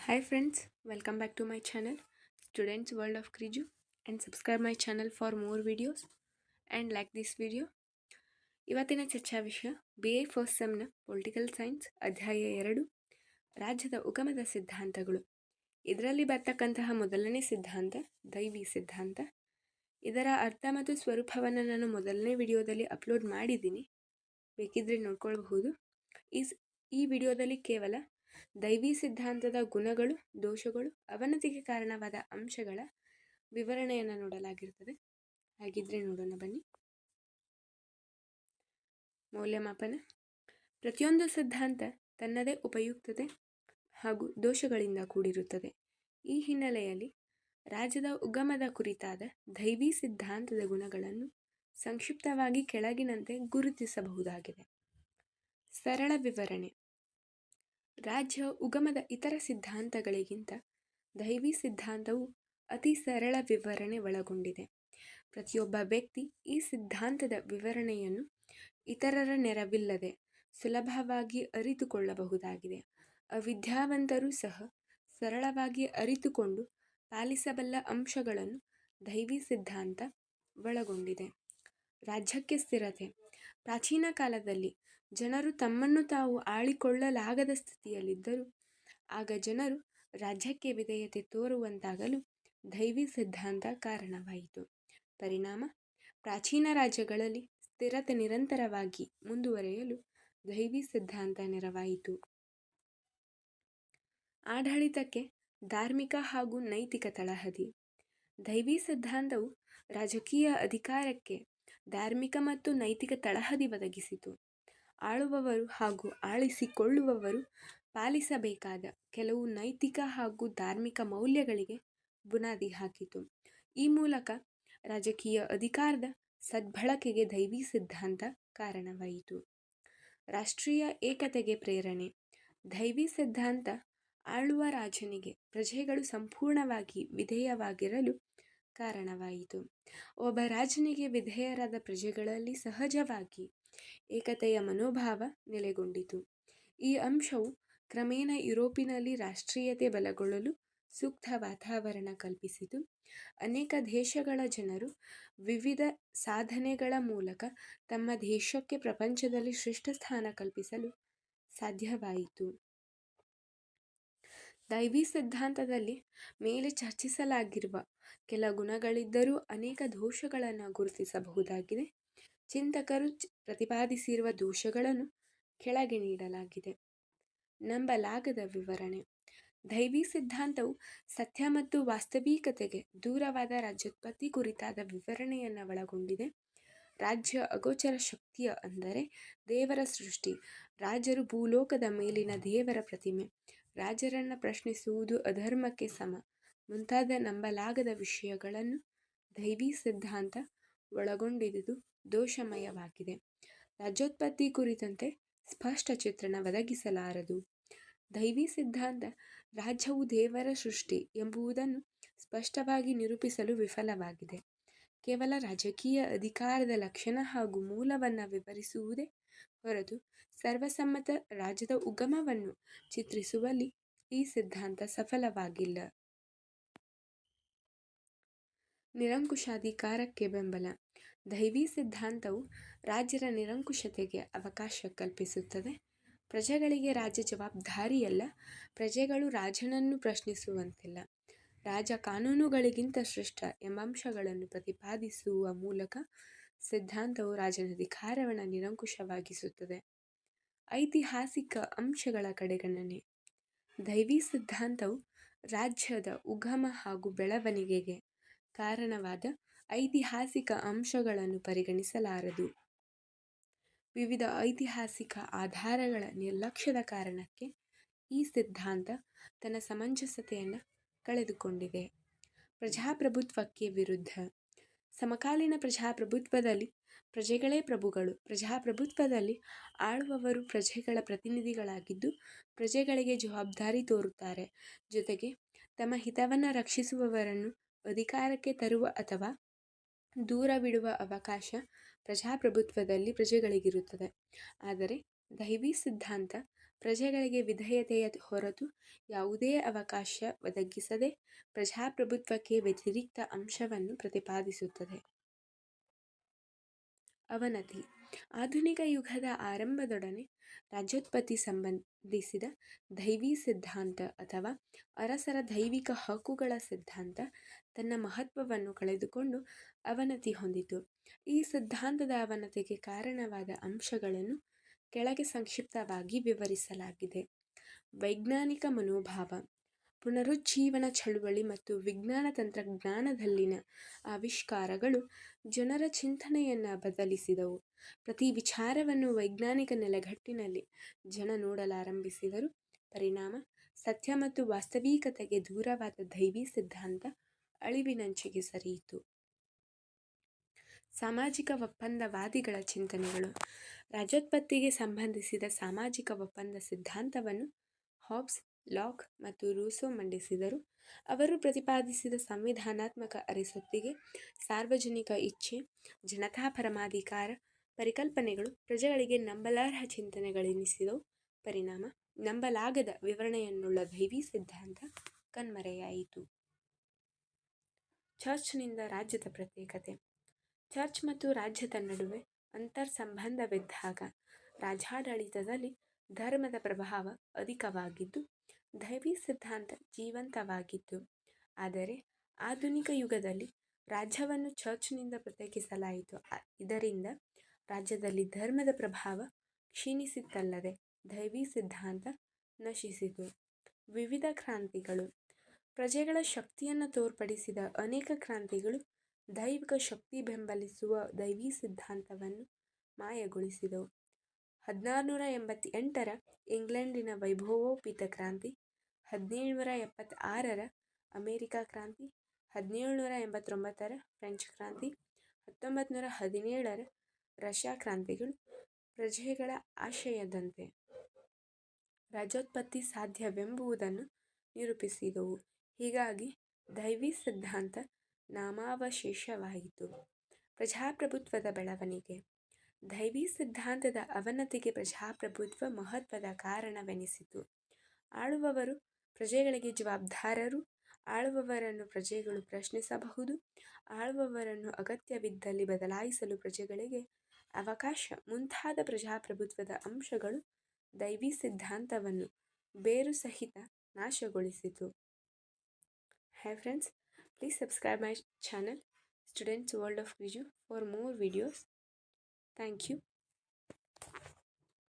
Hi friends, welcome back to my channel Students World of Kriju and subscribe my channel for more videos and like this video. ಇವತ್ತಿನ ಚರ್ಚಾ ವಿಷಯ BA first ಸೆಮ್ನ political science ಅಧ್ಯಾಯ 2 ರಾಜ್ಯದ ಉಗಮದ ಸಿದ್ಧಾಂತಗಳು. ಇದರಲ್ಲಿ ಬರ್ತಕ್ಕಂತಹ ಮೊದಲನೇ ಸಿದ್ಧಾಂತ ದೈವಿ ಸಿದ್ಧಾಂತ. ಇದರ ಅರ್ಥ ಮತ್ತು ಸ್ವರೂಪವನ್ನು ನಾನು ಮೊದಲನೇ ವಿಡಿಯೋದಲ್ಲಿ ಅಪ್ಲೋಡ್ ಮಾಡಿದ್ದೀನಿ, ಬೇಕಿದ್ರೆ ನೋಡ್ಕೊಳ್ಬಹುದು. ಈ ವಿಡಿಯೋದಲ್ಲಿ ಕೇವಲ ದೈವಿ ಸಿದ್ಧಾಂತದ ಗುಣಗಳು, ದೋಷಗಳು, ಅವನತಿಗೆ ಕಾರಣವಾದ ಅಂಶಗಳ ವಿವರಣೆಯನ್ನು ನೋಡಲಾಗಿರುತ್ತದೆ. ಹಾಗಿದ್ರೆ ನೋಡೋಣ ಬನ್ನಿ. ಮೌಲ್ಯಮಾಪನ. ಪ್ರತಿಯೊಂದು ಸಿದ್ಧಾಂತ ತನ್ನದೇ ಉಪಯುಕ್ತತೆ ಹಾಗೂ ದೋಷಗಳಿಂದ ಕೂಡಿರುತ್ತದೆ. ಈ ಹಿನ್ನೆಲೆಯಲ್ಲಿ ರಾಜ್ಯದ ಉಗಮದ ಕುರಿತಾದ ದೈವಿ ಸಿದ್ಧಾಂತದ ಗುಣಗಳನ್ನು ಸಂಕ್ಷಿಪ್ತವಾಗಿ ಕೆಳಗಿನಂತೆ ಗುರುತಿಸಬಹುದಾಗಿದೆ. ಸರಳ ವಿವರಣೆ. ರಾಜ್ಯ ಉಗಮದ ಇತರ ಸಿದ್ಧಾಂತಗಳಿಗಿಂತ ದೈವಿ ಸಿದ್ಧಾಂತವು ಅತಿ ಸರಳ ವಿವರಣೆ ಒಳಗೊಂಡಿದೆ. ಪ್ರತಿಯೊಬ್ಬ ವ್ಯಕ್ತಿ ಈ ಸಿದ್ಧಾಂತದ ವಿವರಣೆಯನ್ನು ಇತರರ ನೆರವಿಲ್ಲದೆ ಸುಲಭವಾಗಿ ಅರಿತುಕೊಳ್ಳಬಹುದಾಗಿದೆ. ಅವಿದ್ಯಾವಂತರೂ ಸಹ ಸರಳವಾಗಿ ಅರಿತುಕೊಂಡು ಪಾಲಿಸಬಲ್ಲ ಅಂಶಗಳನ್ನು ದೈವಿ ಸಿದ್ಧಾಂತ ಒಳಗೊಂಡಿದೆ. ರಾಜ್ಯಕ್ಕೆ ಸ್ಥಿರತೆ. ಪ್ರಾಚೀನ ಕಾಲದಲ್ಲಿ ಜನರು ತಮ್ಮನ್ನು ತಾವು ಆಳಿಕೊಳ್ಳಲಾಗದ ಸ್ಥಿತಿಯಲ್ಲಿದ್ದರು. ಆಗ ಜನರು ರಾಜ್ಯಕ್ಕೆ ವಿಧೇಯತೆ ತೋರುವಂತಾಗಲು ದೈವಿ ಸಿದ್ಧಾಂತ ಕಾರಣವಾಯಿತು. ಪರಿಣಾಮ, ಪ್ರಾಚೀನ ರಾಜ್ಯಗಳಲ್ಲಿ ಸ್ಥಿರತೆ ನಿರಂತರವಾಗಿ ಮುಂದುವರೆಯಲು ದೈವಿ ಸಿದ್ಧಾಂತ ನೆರವಾಯಿತು. ಆಡಳಿತಕ್ಕೆ ಧಾರ್ಮಿಕ ಹಾಗೂ ನೈತಿಕ ತಳಹದಿ. ದೈವಿ ಸಿದ್ಧಾಂತವು ರಾಜಕೀಯ ಅಧಿಕಾರಕ್ಕೆ ಧಾರ್ಮಿಕ ಮತ್ತು ನೈತಿಕ ತಳಹದಿ ಒದಗಿಸಿತು. ಆಳುವವರು ಹಾಗೂ ಆಳಿಸಿಕೊಳ್ಳುವವರು ಪಾಲಿಸಬೇಕಾದ ಕೆಲವು ನೈತಿಕ ಹಾಗೂ ಧಾರ್ಮಿಕ ಮೌಲ್ಯಗಳಿಗೆ ಬುನಾದಿ ಹಾಕಿತು. ಈ ಮೂಲಕ ರಾಜಕೀಯ ಅಧಿಕಾರದ ಸದ್ಬಳಕೆಗೆ ದೈವಿ ಸಿದ್ಧಾಂತ ಕಾರಣವಾಯಿತು. ರಾಷ್ಟ್ರೀಯ ಏಕತೆಗೆ ಪ್ರೇರಣೆ. ದೈವಿ ಸಿದ್ಧಾಂತ ಆಳುವ ರಾಜನಿಗೆ ಪ್ರಜೆಗಳು ಸಂಪೂರ್ಣವಾಗಿ ವಿಧೇಯವಾಗಿರಲು ಕಾರಣವಾಯಿತು. ಒಬ್ಬ ರಾಜನಿಗೆ ವಿಧೇಯರಾದ ಪ್ರಜೆಗಳಲ್ಲಿ ಸಹಜವಾಗಿ ಏಕತೆಯ ಮನೋಭಾವ ನೆಲೆಗೊಂಡಿತು. ಈ ಅಂಶವು ಕ್ರಮೇಣ ಯುರೋಪಿನಲ್ಲಿ ರಾಷ್ಟ್ರೀಯತೆ ಬಲಗೊಳ್ಳಲು ಸೂಕ್ತ ವಾತಾವರಣ ಕಲ್ಪಿಸಿತು. ಅನೇಕ ದೇಶಗಳ ಜನರು ವಿವಿಧ ಸಾಧನೆಗಳ ಮೂಲಕ ತಮ್ಮ ದೇಶಕ್ಕೆ ಪ್ರಪಂಚದಲ್ಲಿ ಶ್ರೇಷ್ಠ ಸ್ಥಾನ ಕಲ್ಪಿಸಲು ಸಾಧ್ಯವಾಯಿತು. ದೈವಿ ಸಿದ್ಧಾಂತದಲ್ಲಿ ಮೇಲೆ ಚರ್ಚಿಸಲಾಗಿರುವ ಕೆಲ ಗುಣಗಳಿದ್ದರೂ ಅನೇಕ ದೋಷಗಳನ್ನು ಗುರುತಿಸಬಹುದಾಗಿದೆ. ಚಿಂತಕರು ಪ್ರತಿಪಾದಿಸಿರುವ ದೋಷಗಳನ್ನು ಕೆಳಗೆ ನೀಡಲಾಗಿದೆ. ನಂಬಲಾಗದ ವಿವರಣೆ. ದೈವಿ ಸಿದ್ಧಾಂತವು ಸತ್ಯ ಮತ್ತು ವಾಸ್ತವಿಕತೆಗೆ ದೂರವಾದ ರಾಜ್ಯೋತ್ಪತ್ತಿ ಕುರಿತಾದ ವಿವರಣೆಯನ್ನು ಒಳಗೊಂಡಿದೆ. ರಾಜ್ಯ ಅಗೋಚರ ಶಕ್ತಿಯ ಅಂದರೆ ದೇವರ ಸೃಷ್ಟಿ, ರಾಜರು ಭೂಲೋಕದ ಮೇಲಿನ ದೇವರ ಪ್ರತಿಮೆ, ರಾಜರನ್ನು ಪ್ರಶ್ನಿಸುವುದು ಅಧರ್ಮಕ್ಕೆ ಸಮ ಮುಂತಾದ ನಂಬಲಾಗದ ವಿಷಯಗಳನ್ನು ದೈವಿ ಸಿದ್ಧಾಂತ ಒಳಗೊಂಡಿದ್ದು ದೋಷಮಯವಾಗಿದೆ. ರಾಜ್ಯೋತ್ಪತ್ತಿ ಕುರಿತಂತೆ ಸ್ಪಷ್ಟ ಚಿತ್ರಣ ಒದಗಿಸಲಾರದು. ದೈವಿ ಸಿದ್ಧಾಂತ ರಾಜ್ಯವು ದೇವರ ಸೃಷ್ಟಿ ಎಂಬುದನ್ನು ಸ್ಪಷ್ಟವಾಗಿ ನಿರೂಪಿಸಲು ವಿಫಲವಾಗಿದೆ. ಕೇವಲ ರಾಜಕೀಯ ಅಧಿಕಾರದ ಲಕ್ಷಣ ಹಾಗೂ ಮೂಲವನ್ನು ವಿವರಿಸುವುದೇ ಹೊರತು ಸರ್ವಸಮ್ಮತ ರಾಜ್ಯದ ಉಗಮವನ್ನು ಚಿತ್ರಿಸುವಲ್ಲಿ ಈ ಸಿದ್ಧಾಂತ ಸಫಲವಾಗಿಲ್ಲ. ನಿರಂಕುಶಾಧಿಕಾರಕ್ಕೆ ಬೆಂಬಲ. ದೈವಿ ಸಿದ್ಧಾಂತವು ರಾಜ್ಯರ ನಿರಂಕುಶತೆಗೆ ಅವಕಾಶ ಕಲ್ಪಿಸುತ್ತದೆ. ಪ್ರಜೆಗಳಿಗೆ ರಾಜ್ಯ ಜವಾಬ್ದಾರಿಯಲ್ಲ, ಪ್ರಜೆಗಳು ರಾಜನನ್ನು ಪ್ರಶ್ನಿಸುವಂತಿಲ್ಲ. ರಾಜ ಕಾನೂನುಗಳಿಗಿಂತ ಶ್ರೇಷ್ಠ ಎಂಬ ಅಂಶಗಳನ್ನು ಪ್ರತಿಪಾದಿಸುವ ಮೂಲಕ ಸಿದ್ಧಾಂತವು ರಾಜನ ಅಧಿಕಾರವನ್ನು ನಿರಂಕುಶವಾಗಿಸುತ್ತದೆ. ಐತಿಹಾಸಿಕ ಅಂಶಗಳ ಕಡೆಗಣನೆ. ದೈವಿ ಸಿದ್ಧಾಂತವು ರಾಜ್ಯದ ಉಗಮ ಹಾಗೂ ಬೆಳವಣಿಗೆಗೆ ಕಾರಣವಾದ ಐತಿಹಾಸಿಕ ಅಂಶಗಳನ್ನು ಪರಿಗಣಿಸಲಾರದು. ವಿವಿಧ ಐತಿಹಾಸಿಕ ಆಧಾರಗಳ ನಿರ್ಲಕ್ಷ್ಯದ ಕಾರಣಕ್ಕೆ ಈ ಸಿದ್ಧಾಂತ ತನ್ನ ಸಮಂಜಸತೆಯನ್ನು ಕಳೆದುಕೊಂಡಿದೆ. ಪ್ರಜಾಪ್ರಭುತ್ವಕ್ಕೆ ವಿರುದ್ಧ. ಸಮಕಾಲೀನ ಪ್ರಜಾಪ್ರಭುತ್ವದಲ್ಲಿ ಪ್ರಜೆಗಳೇ ಪ್ರಭುಗಳು. ಪ್ರಜಾಪ್ರಭುತ್ವದಲ್ಲಿ ಆಳುವವರು ಪ್ರಜೆಗಳ ಪ್ರತಿನಿಧಿಗಳಾಗಿದ್ದು ಪ್ರಜೆಗಳಿಗೆ ಜವಾಬ್ದಾರಿ ತೋರುತ್ತಾರೆ. ಜೊತೆಗೆ ತಮ್ಮ ಹಿತವನ್ನು ರಕ್ಷಿಸುವವರನ್ನು ಅಧಿಕಾರಕ್ಕೆ ತರುವ ಅಥವಾ ದೂರವಿಡುವ ಅವಕಾಶ ಪ್ರಜಾಪ್ರಭುತ್ವದಲ್ಲಿ ಪ್ರಜೆಗಳಿಗಿರುತ್ತದೆ. ಆದರೆ ದೈವಿ ಸಿದ್ಧಾಂತ ಪ್ರಜೆಗಳಿಗೆ ವಿಧೇಯತೆಯ ಹೊರತು ಯಾವುದೇ ಅವಕಾಶ ಒದಗಿಸದೆ ಪ್ರಜಾಪ್ರಭುತ್ವಕ್ಕೆ ವ್ಯತಿರಿಕ್ತ ಅಂಶವನ್ನು ಪ್ರತಿಪಾದಿಸುತ್ತದೆ. ಅವನತಿ. ಆಧುನಿಕ ಯುಗದ ಆರಂಭದೊಡನೆ ರಾಜ್ಯೋತ್ಪತ್ತಿ ಸಂಬಂಧಿಸಿದ ದೈವಿ ಸಿದ್ಧಾಂತ ಅಥವಾ ಅರಸರ ದೈವಿಕ ಹಕ್ಕುಗಳ ಸಿದ್ಧಾಂತ ತನ್ನ ಮಹತ್ವವನ್ನು ಕಳೆದುಕೊಂಡು ಅವನತಿ ಹೊಂದಿತು. ಈ ಸಿದ್ಧಾಂತದ ಅವನತಿಗೆ ಕಾರಣವಾದ ಅಂಶಗಳನ್ನು ಕೆಳಗೆ ಸಂಕ್ಷಿಪ್ತವಾಗಿ ವಿವರಿಸಲಾಗಿದೆ. ವೈಜ್ಞಾನಿಕ ಮನೋಭಾವ, ಪುನರುಜ್ಜೀವನ ಚಳುವಳಿ ಮತ್ತು ವಿಜ್ಞಾನ ತಂತ್ರಜ್ಞಾನದಲ್ಲಿನ ಆವಿಷ್ಕಾರಗಳು ಜನರ ಚಿಂತನೆಯನ್ನು ಬದಲಿಸಿದವು. ಪ್ರತಿ ವಿಚಾರವನ್ನು ವೈಜ್ಞಾನಿಕ ನೆಲೆಗಟ್ಟಿನಲ್ಲಿ ಜನ ನೋಡಲಾರಂಭಿಸಿದರು. ಪರಿಣಾಮ ಸತ್ಯ ಮತ್ತು ವಾಸ್ತವಿಕತೆಗೆ ದೂರವಾದ ದೈವಿ ಸಿದ್ಧಾಂತ ಅಳಿವಿನಂಚಿಗೆ ಸರಿಯಿತು. ಸಾಮಾಜಿಕ ಒಪ್ಪಂದವಾದಿಗಳ ಚಿಂತನೆಗಳು. ರಾಜ್ಯೋತ್ಪತ್ತಿಗೆ ಸಂಬಂಧಿಸಿದ ಸಾಮಾಜಿಕ ಒಪ್ಪಂದ ಸಿದ್ಧಾಂತವನ್ನು ಹಾಬ್ಸ್, ಲಾಕ್ ಮತ್ತು ರೂಸೋ ಮಂಡಿಸಿದರು. ಅವರು ಪ್ರತಿಪಾದಿಸಿದ ಸಂವಿಧಾನಾತ್ಮಕ ಅರೆಸೊತ್ತಿಗೆ, ಸಾರ್ವಜನಿಕ ಇಚ್ಛೆ, ಜನತಾ ಪರಮಾಧಿಕಾರ ಪರಿಕಲ್ಪನೆಗಳು ಪ್ರಜೆಗಳಿಗೆ ನಂಬಲಾರ್ಹ ಚಿಂತನೆಗಳೆನಿಸಿದವು. ಪರಿಣಾಮ ನಂಬಲಾಗದ ವಿವರಣೆಯನ್ನುಳ್ಳ ದೈವಿ ಸಿದ್ಧಾಂತ ಕಣ್ಮರೆಯಾಯಿತು. ಚರ್ಚ್ನಿಂದ ರಾಜ್ಯದ ಪ್ರತ್ಯೇಕತೆ. ಚರ್ಚ್ ಮತ್ತು ರಾಜ್ಯದ ನಡುವೆ ಅಂತರ್ಸಂಬಂಧವಿದ್ದಾಗ ರಾಜ್ಯಾಡಳಿತದಲ್ಲಿ ಧರ್ಮದ ಪ್ರಭಾವ ಅಧಿಕವಾಗಿದ್ದು ದೈವಿ ಸಿದ್ಧಾಂತ ಜೀವಂತವಾಗಿತ್ತು. ಆದರೆ ಆಧುನಿಕ ಯುಗದಲ್ಲಿ ರಾಜ್ಯವನ್ನು ಚರ್ಚ್ನಿಂದ ಪ್ರತ್ಯೇಕಿಸಲಾಯಿತು. ಇದರಿಂದ ರಾಜ್ಯದಲ್ಲಿ ಧರ್ಮದ ಪ್ರಭಾವ ಕ್ಷೀಣಿಸಿತಲ್ಲದೆ ದೈವಿ ಸಿದ್ಧಾಂತ ನಶಿಸಿತು. ವಿವಿಧ ಕ್ರಾಂತಿಗಳು. ಪ್ರಜೆಗಳ ಶಕ್ತಿಯನ್ನು ತೋರ್ಪಡಿಸಿದ ಅನೇಕ ಕ್ರಾಂತಿಗಳು ದೈವಿಕ ಶಕ್ತಿ ಬೆಂಬಲಿಸುವ ದೈವಿ ಸಿದ್ಧಾಂತವನ್ನು ಮಾಯಗೊಳಿಸಿದವು. 1688ರ ಇಂಗ್ಲೆಂಡಿನ ವೈಭವೋಪೇತ ಕ್ರಾಂತಿ, 1776ರ ಅಮೆರಿಕ ಕ್ರಾಂತಿ, 1789ರ ಫ್ರೆಂಚ್ ಕ್ರಾಂತಿ, 1917ರ ರಷ್ಯಾ ಕ್ರಾಂತಿಗಳು ಪ್ರಜೆಗಳ ಆಶಯದಂತೆ ರಾಜ್ಯೋತ್ಪತ್ತಿ ಸಾಧ್ಯವೆಂಬುದನ್ನು ನಿರೂಪಿಸಿದವು. ಹೀಗಾಗಿ ದೈವಿ ಸಿದ್ಧಾಂತ ನಾಮಾವಶೇಷವಾಯಿತು. ಪ್ರಜಾಪ್ರಭುತ್ವದ ಬೆಳವಣಿಗೆ. ದೈವಿ ಸಿದ್ಧಾಂತದ ಅವನತಿಗೆ ಪ್ರಜಾಪ್ರಭುತ್ವ ಮಹತ್ವದ ಕಾರಣವೆನಿಸಿತು. ಆಳುವವರು ಪ್ರಜೆಗಳಿಗೆ ಜವಾಬ್ದಾರರು, ಆಳುವವರನ್ನು ಪ್ರಜೆಗಳು ಪ್ರಶ್ನಿಸಬಹುದು, ಆಳುವವರನ್ನು ಅಗತ್ಯವಿದ್ದಲ್ಲಿ ಬದಲಾಯಿಸಲು ಪ್ರಜೆಗಳಿಗೆ ಅವಕಾಶ ಮುಂತಾದ ಪ್ರಜಾಪ್ರಭುತ್ವದ ಅಂಶಗಳು ದೈವಿ ಸಿದ್ಧಾಂತವನ್ನು ಬೇರುಸಹಿತ ನಾಶಗೊಳಿಸಿತು. Hi friends, please subscribe my channel Students World of Kriju for more videos. Thank you.